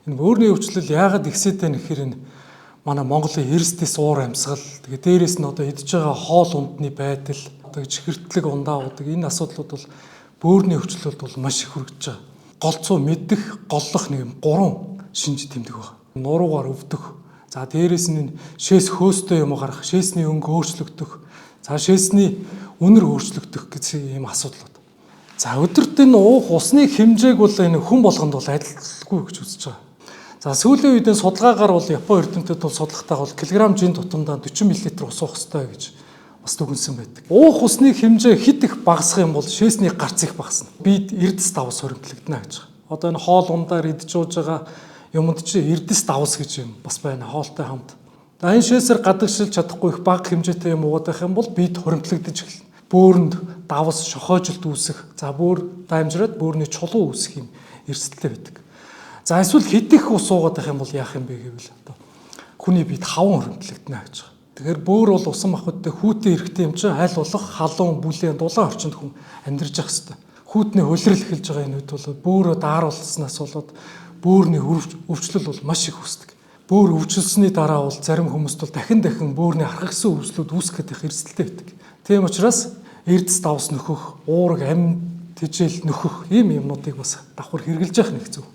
Энэ бөөрийн өвчлөл яагаад ихсээд байна гэхээр энэ манай Монголын эрсдэс уур амьсгал, тэгээ дээрэс нь одоо идж байгаа хоол ундны байдал, одоо чихэртлэг ундаа удаг энэ асуудлууд бол бөөрийн өвчлөлд бол маш их хүргэж байгаа. Голцоо мэдэх, голлох нэг юм 3 шинж тэмдэг байна. Нуруугаар өвдөх, за дээрэс нь шээс хөөстэй юм гарах, шээсний өнгө өөрчлөгдөх, за шээсний үнэр өөрчлөгдөх гэсэн ийм асуудлууд. За өдөрт энэ уух усны хэмжээг бол энэ хүн болгонд бол адилгүй гэж үзэж байгаа. За сүүлийн үед судалгаагаар бол Японы эрдэмтэд бол судлахтайгаа бол килограмм жин тутамдаа 40 мл ус уух ёстой гэж бас дүгнсэн байдаг. Уух усны хэмжээ хэд их багасах юм бол шээсний гарц их багасна. Бид эрдэс давс хоригдлогдно гэж байгаа. Одоо энэ хоол ундаар идж ууж байгаа юмд чи эрдэс давс гэж юм бас байна хоолтой хамт. За энэ шээсээр гадагшилж чадахгүй их бага хэмжээтэй юм уугаад байх юм бол бид хоригдлогдож эхэлнэ. Бөөрөнд давс шохоожилт үүсэх, за бөөр даймжраад бөөрийн чулуу үүсэх юм эрсдэлтэй байдаг. За эсвэл хидэх ус уугаад байх юм бол яах юм бэ гэвэл одоо хүний биед хаван хоригдлогдно гэж байгаа. Тэгэхээр бөөр бол усан махбодтой хүүтэй эрэхтэй юм чинь аль болох халуун бүлээн дулаан орчинд хүн амьдарч явах хэрэгтэй. Хүүтний хулирал эхэлж байгаа энэ үед бол бөөрөө дааруулснаас болоод бөөрийн өвчлөл бол маш их үүсдэг. Бөөр өвчлсөний дараа бол зарим хүмүүст бол дахин бөөрийн архагсан өвчлүүд үүсгэх гэдэг эрсдэлтэй байдаг. Тийм учраас эрдэс давс нөхөх, уураг амь тэжээл нөхөх ийм юмнуудыг бас давхар хэрэгжилж явах нэг зөв.